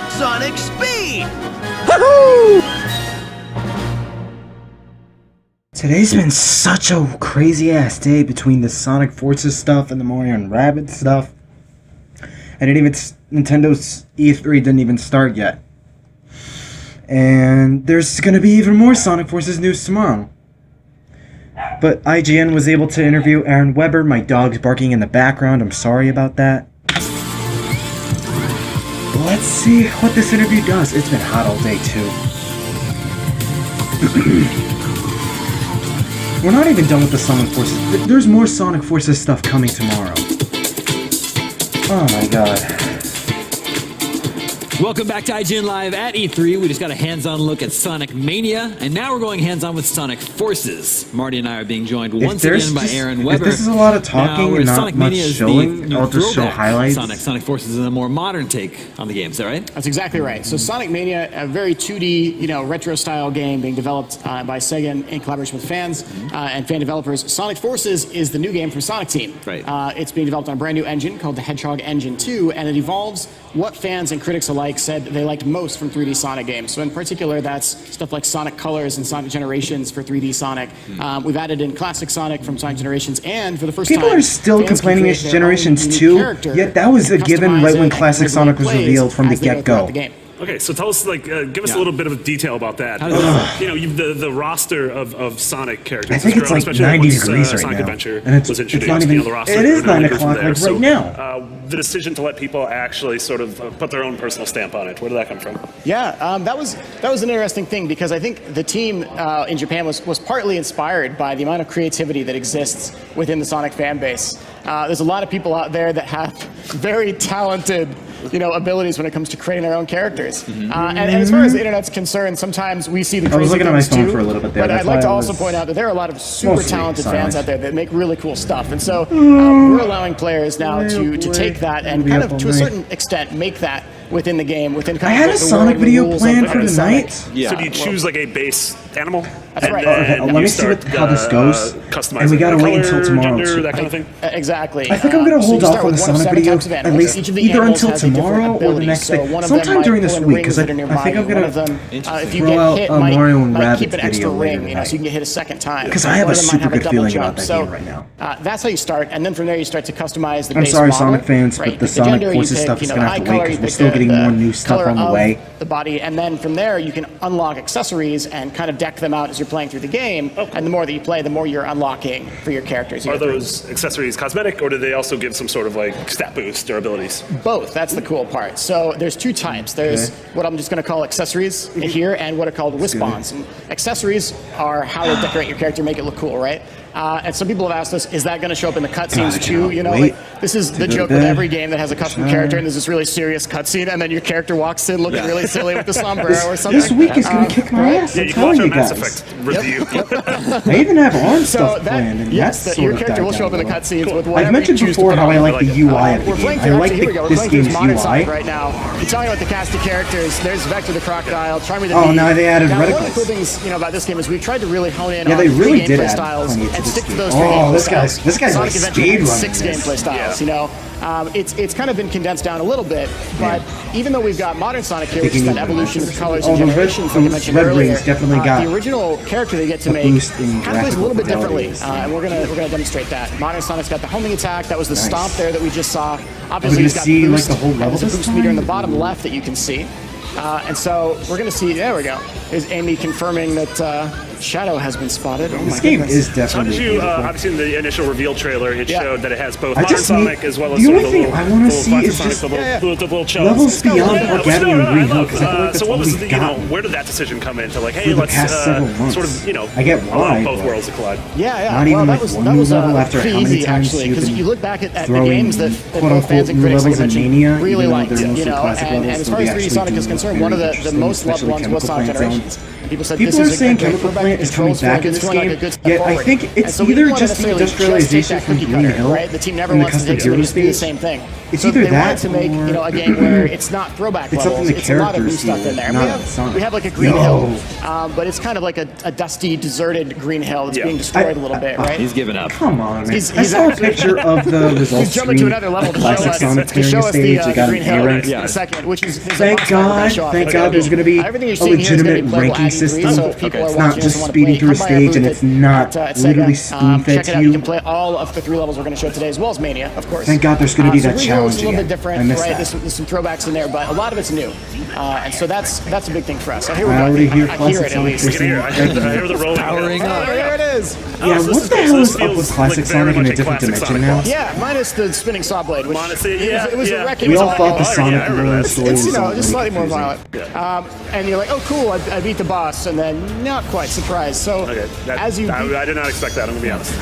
Sonic Speed! Woohoo! Today's been such a crazy ass day between the Sonic Forces stuff and the Mario and Rabbids stuff. And Nintendo's E3 didn't even start yet. And there's gonna be even more Sonic Forces news tomorrow. But IGN was able to interview Aaron Weber. My dog's barking in the background. I'm sorry about that. Let's see what this interview does. It's been hot all day, too. We're not even done with the Sonic Forces. There's more Sonic Forces stuff coming tomorrow. Oh my god. Welcome back to IGN Live at E3. We just got a hands-on look at Sonic Mania, and now we're going hands-on with Sonic Forces. Marty and I are being joined once again by Aaron Weber. If this is a lot of talking and not Sonic much Mania showing, I'll just show highlights. Sonic Forces is a more modern take on the game, is that right? That's exactly right. So Sonic Mania, a very 2D, retro-style game being developed by Sega in collaboration with fans and fan developers. Sonic Forces is the new game from Sonic Team. Right. It's being developed on a brand new engine called the Hedgehog Engine 2, and it evolves what fans and critics alike said they liked most from 3D Sonic games. So in particular, that's stuff like Sonic Colors and Sonic Generations for 3D Sonic. We've added in Classic Sonic from Sonic Generations, and for the first time, people are still complaining it's Generations 2, yet that was a given right when Classic Sonic was revealed from the get-go. Okay, so tell us, give us a little bit of detail about that. The roster of Sonic characters. I think it's like 90 degrees right Sonic now. Adventure And it's was introduced. not even, the roster, it is 9 o'clock right now. The decision to let people actually sort of put their own personal stamp on it, where did that come from? Yeah, that was an interesting thing, because I think the team in Japan was partly inspired by the amount of creativity that exists within the Sonic fan base. There's a lot of people out there that have very talented abilities when it comes to creating their own characters. And as far as the internet's concerned, sometimes we see the crazy I was looking at my phone too, for a little bit there. But I'd like to also point out that there are a lot of super talented fans out there that make really cool stuff. And so we're allowing players now to take that and kind of, to a certain extent, make that within the game, within kind of I had a Sonic video planned for tonight. Yeah. So do you choose like a base animal? That's right. Okay, let me see how this goes. And we gotta wait until tomorrow. Gender, that kind of thing? Exactly. I think I'm gonna hold off on the Sonic video at least either until tomorrow or the next day. Sometime during this week, because I think I'm gonna throw out a Mario and Rabbids video later tonight. So you can get hit a second time. Because I have a super good feeling about that game right now. That's how you start, and then from there you start to customize the base I'm sorry, model. Sonic fans, but the Sonic Forces stuff is gonna have to wait because we're still getting more new stuff on the way. The body, and then from there you can unlock accessories and kind of deck them out as you're playing through the game. And the more that you play, the more you're unlocking for your characters. Are those accessories cosmetic, or do they also give some sort of like stat boost or abilities? Both. That's the cool part. So there's two types. There's what I'm just going to call accessories here, and what are called wisp-ons. And accessories are how to decorate your character, make it look cool, right? And some people have asked us, is that going to show up in the cutscenes too? This is the joke with every game that has a custom character, and there's this really serious cutscene, and then your character walks in looking really silly with the sombrero or something. This week is going to kick my ass. Yeah, you can watch a Mass Effect review. I even have ARM stuff planned, and yes, your character will show up in the cutscenes with whatever I've mentioned before how I like the UI of the game. I like this game's UI. Right now, you're talking about the cast of characters. There's Vector the Crocodile, Charmy the Bee. Oh, now they added reticles. One of the cool things about this game is we've tried to really hone in on they really three did gameplay add styles plenty to and this stick to game. those three gameplay styles. This guy's like Sonic speed Adventure running 6 gameplay styles, It's kind of been condensed down a little bit, but even though we've got modern Sonic here, which is that evolution of colors and generations, like I mentioned earlier, the original character they get to make kind of plays a little bit differently, and we're gonna demonstrate that. Modern Sonic's got the homing attack. That was the stomp there that we just saw. Obviously, he's got the boost. There's a boost meter in the bottom left that you can see. And so we're going to see, there we go. Is Amy confirming that Shadow has been spotted? Oh this game is definitely. So how did you, obviously in the initial reveal trailer, it showed that it has both modern Sonic as well as the only thing I want to see is just levels beyond Orgami and Green Hill, because I feel like that's all we've gotten. Where did that decision come into? Like, hey, let's sort of, I get why, both worlds to collide. Yeah. Not even like one new level after how many times because you look back at the games that both fans and critics like mentioned really liked, and as far as 3D Sonic is concerned, one of the most loved ones was Sonic Generations. People are saying Chemical Plant is coming back in this game, yet I think it's either just the industrialization from Green Hill the team never wants to do the same thing. It's so either they that wanted to make a game where it's not throwback levels. It's a lot of new stuff in there. We have like a green hill, but it's kind of like a dusty, deserted green hill that's being destroyed a little bit, right? He's giving up. Come on, man. I saw a picture of the results. He's jumping to another level to show us the green hill in a second, which is thank God there's going to be a legitimate ranking system. It's not just speeding through a stage and it's not literally spoon-fed to you. You can play all of the 3 levels we're going to show today, as well as Mania, of course. Thank God there's going to be that challenge It's a little bit different, right? That. There's some throwbacks in there, but a lot of it's new, and so that's a big thing for us. So here we go. I already hear I hear it at least. I hear the rolling. Powering up. There it is. Yeah, what the hell is up with Classic Sonic in a different dimension now? Yeah, minus the spinning saw blade, which it was a wrecking. We all thought the Sonic story was just slightly more violent. And you're like, oh cool, I beat the boss, and then not quite surprised. So as you I did not expect that, I'm gonna be honest.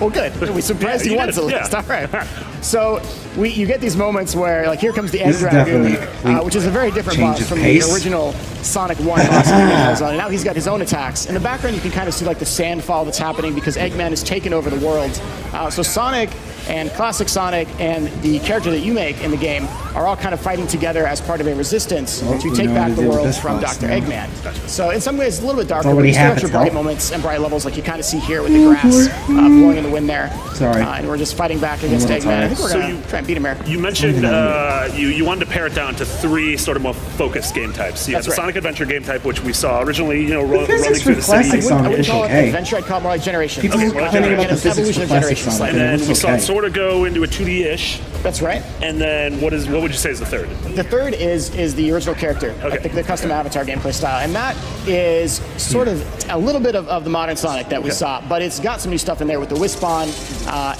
Well, good. We surprised you once at least. All right. So you get these moments where, like, here comes the Egg Dragoon, which is a very different boss from the original Sonic 1 boss. And now he's got his own attacks. In the background, you can kind of see like the sandfall that's happening because Eggman has taken over the world. So Sonic and Classic Sonic and the character that you make in the game are all kind of fighting together as part of a resistance to take back the world from Dr. Eggman. So in some ways, it's a little bit darker, but there's extra bright moments and bright levels like you kind of see here with the grass blowing in the wind there. Sorry. And we're just fighting back against Eggman. I think we're going to try and beat him here. You mentioned you wanted to pare it down to 3 sort of more focused game types. So you have the Sonic Adventure game type, which we saw originally, running through the city. I wouldn't call it Adventure, I'd call it more like Generation. People complaining about the physics of Classic Sonic. And then we saw it sort of go into a 2D-ish. That's right. And then what would you say is the third? The third is the original character, the custom avatar gameplay style, and that is sort of a little bit of the modern Sonic that we saw, but it's got some new stuff in there with the Wispon,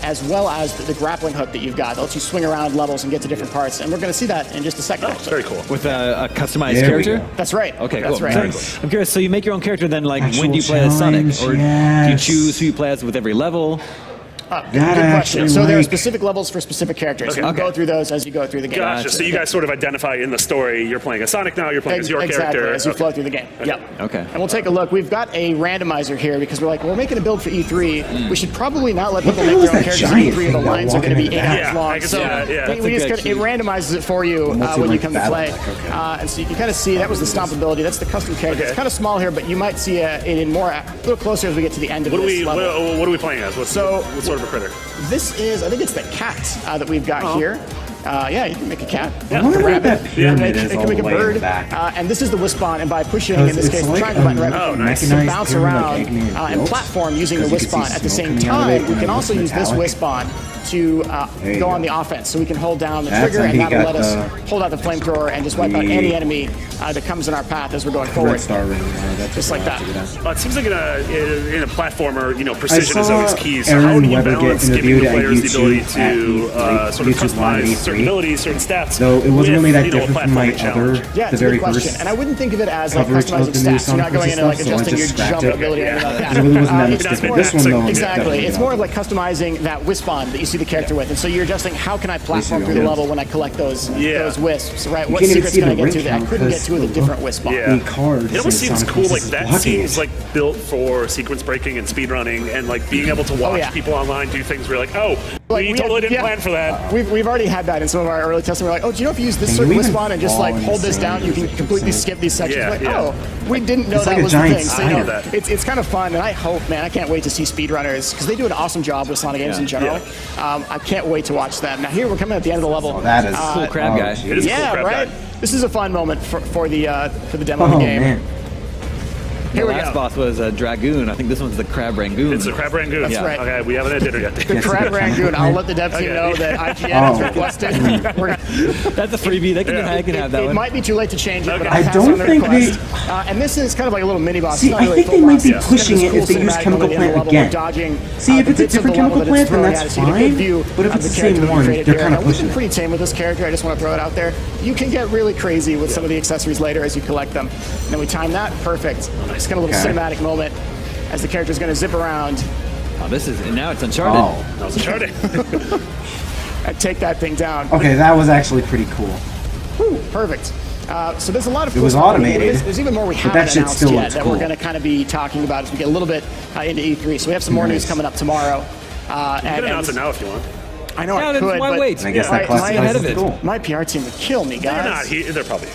as well as the grappling hook that you've got that lets you swing around levels and get to different parts, and we're going to see that in just a second. Oh, very cool. With a customized character? That's right. Okay, that's cool. Right. So, I'm curious, so you make your own character then, like, when do you play as Sonic? Or do you choose who you play as with every level? Good question. So there are specific levels for specific characters. Okay. You go through those as you go through the game. Gotcha. So you guys sort of identify in the story, you're playing as Sonic now, you're playing as your character. As you flow through the game. Yep. Okay. And we'll take a look. We've got a randomizer here because we're like, we're making a build for E3. We should probably not let people make their own characters in E3. The lines are going to be 8 hours long. So it randomizes it for you when you come to play. And so you can kind of see that was the stomp ability. That's the custom character. It's kind of small here, but you might see it in more a little closer as we get to the end of this level. What are we playing as? What sort of a critter? This is, I think it's the cat that we've got here. Yeah, you can make a cat. I wonder what that pyramid is you all can make the a way bird. in the back. and this is the Wispon, and by pushing, in this case, the triangle button right, you can bounce around and platform using the Wispon. At the same time, we can also use this Wispon to go on the offense. So we can hold down the trigger, and that'll let us hold out the flamethrower and just wipe out any enemy that comes in our path as we're going forward. Just like that. It seems like in a platformer, precision is always key. So Aaron how do you Weber balance giving the players the ability to sort of customize certain abilities, certain stats? So it wasn't really that different from my other, the very first. And I wouldn't think of it as like customizing stats. You're not going in and like adjusting your jump ability or anything like that. It really wasn't that much different. This one though, exactly. It's more of like customizing that Wispon that you see the character with, and so you're adjusting how can I platform through the level when I collect those wisps, right? What secrets can I get to that I couldn't get to with a different Wispon? It almost seems cool. Like that seems like built for sequence breaking and speedrunning, and like being able to watch people online do things where you're like, oh, we totally didn't plan for that. We've already had that in some of our early testing. We're like, oh, do you know if you use this certain Wispon and just like hold this down, you can completely skip these sections? Like, oh, we didn't know that was the thing. So it's kind of fun, and I hope, man, I can't wait to see speedrunners because they do an awesome job with Sonic games in general. I can't wait to watch them. Now here we're coming at the end of the level. That is cool crab guy. It is a cool crab guy. This is a fun moment for the demo of the game. Man. The last boss was a Dragoon. I think this one's the Crab Rangoon. It's the Crab Rangoon. That's right. Okay, we haven't had dinner yet. The Crab Rangoon. I'll let the dev team know that IGN has requested. That's a freebie. They can have that one. It might be too late to change it, but I don't think they. And this is kind of like a little mini boss. See, I think they might be pushing it if they use Chemical Plant again. See, if it's a different Chemical Plant, then that's fine. But if it's the same one, they're kind of pushing it. Pretty tame with this character. I just want to throw it out there. You can get really crazy with some of the accessories later as you collect them. And then we time that perfect. It's kind of a little cinematic moment as the character's going to zip around. Oh, now it's Uncharted. Oh, now it's Uncharted. And take that thing down. Okay, that was actually pretty cool. Whew, perfect. So there's a lot of cool it was stuff. automated. There's even more we haven't announced yet that we're going to kind of be talking about as we get a little bit into E3. So we have some more news coming up tomorrow. You can announce it now if you want. I know I could, why but wait? I guess that ahead of it. Cool. My PR team would kill me, guys. They're probably.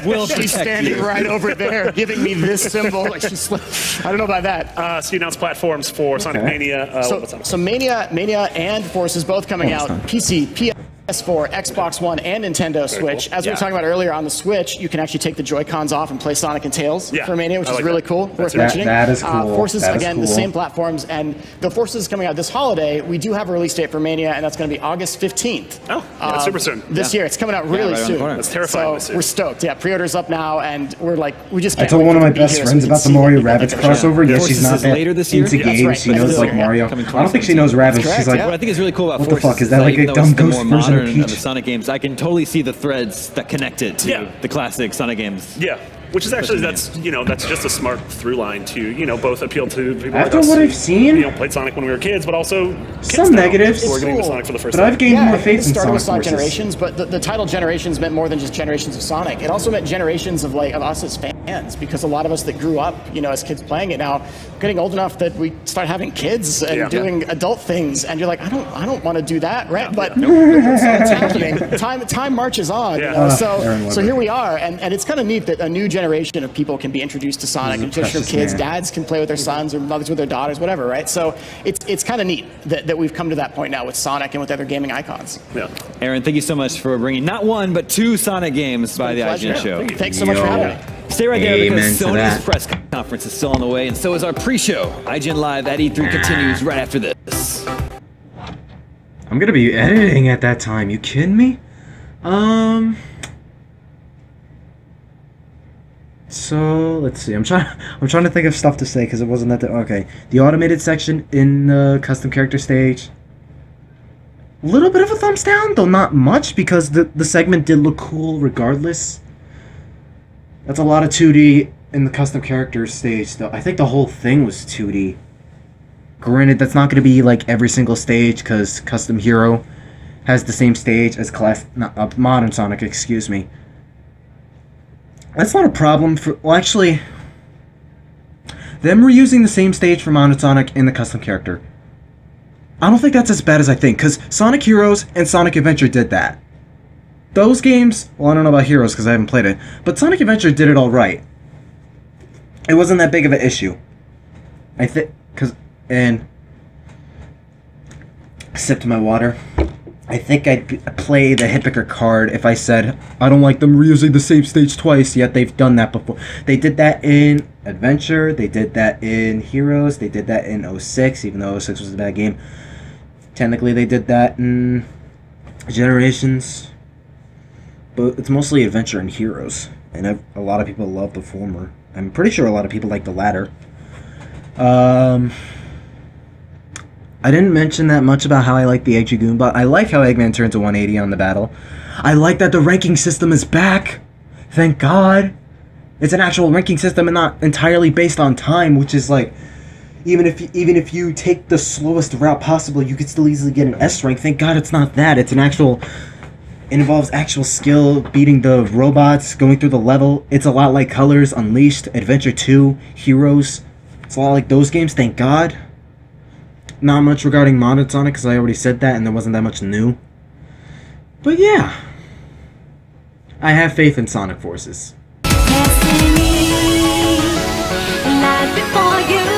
We'll She's standing right over there, giving me this symbol. Like I don't know about that. So you announced platforms for Sonic Mania. So Mania and Forces both coming out. PC, PS4, Xbox One, and Nintendo Switch. Cool. As we were talking about earlier, on the Switch, you can actually take the Joy-Cons off and play Sonic and Tails for Mania, which is really cool. Worth mentioning. That is cool. Forces, again, the same platforms. And the Forces coming out this holiday, we do have a release date for Mania, and that's going to be August 15th. Oh, that's super soon. This year. It's coming out really soon. That's terrifying. So we're stoked. Yeah, pre-order's up now, and we're like, we just I told one of my best friends about the Mario Rabbids crossover. Yeah, she's not that later this year? into games. She knows like Mario. I don't think she knows Rabbids. She's like, what I think is really cool about what the fuck? Is that like a dumb ghost version of Peach? The Sonic games, I can totally see the threads that connected to the classic Sonic games. Yeah. Which is actually, that's just a smart through line to, both appeal to people like After us what I've seen, played Sonic when we were kids, but also some negatives. We're getting to Sonic for the first but time. I've gained more faith in Sonic Sonic Forces. Generations, but the title Generations meant more than just generations of Sonic. It also meant generations of us as fans, because a lot of us that grew up, as kids playing it now, getting old enough that we start having kids and doing adult things, and you're like, I don't want to do that, right? But it's happening. Time marches on. So here we are, and it's kind of neat that a new generation of people can be introduced to Sonic, and just from kids, dads can play with their sons, or mothers with their daughters, whatever, right? So it's kind of neat that we've come to that point now with Sonic and with other gaming icons. Yeah. Aaron, thank you so much for bringing not one, but two Sonic games by the IGN show. Thanks so much for having me. Stay right there because Sony's press conference is still on the way, and so is our pre-show. IGN Live at E3 continues right after this. I'm gonna be editing at that time. You kidding me? So let's see. I'm trying to think of stuff to say because it wasn't that. Okay, the automated section in the custom character stage. A little bit of a thumbs down, though not much, because the segment did look cool regardless. That's a lot of 2D in the custom character stage, though. I think the whole thing was 2D. Granted, that's not going to be like every single stage, because Custom Hero has the same stage as Modern Sonic, excuse me. That's not a problem for... Well, actually, them reusing the same stage for Modern Sonic in the custom character, I don't think that's as bad as I think, because Sonic Heroes and Sonic Adventure did that. Those games... Well, I don't know about Heroes because I haven't played it, but Sonic Adventure did it alright. It wasn't that big of an issue. I think... And... Sipped my water. I think I'd play the hypocrite card if I said, I don't like them reusing the same stage twice, yet they've done that before. They did that in Adventure, they did that in Heroes, they did that in 06, even though 06 was a bad game. Technically, they did that in Generations. But it's mostly Adventure and Heroes. And a lot of people love the former. I'm pretty sure a lot of people like the latter. I didn't mention that much about how I like the Egg Dragoon, but I like how Eggman turns a 180 on the battle. I like that the ranking system is back. Thank God. It's an actual ranking system and not entirely based on time, which is like, even if you take the slowest route possible, you could still easily get an S rank. Thank God it's not that. It's an actual... It involves actual skill, beating the robots, going through the level. It's a lot like Colors, Unleashed, Adventure 2, Heroes. It's a lot like those games, thank God. Not much regarding Modern Sonic, because I already said that, and there wasn't that much new. But yeah. I have faith in Sonic Forces. Destiny, life before you.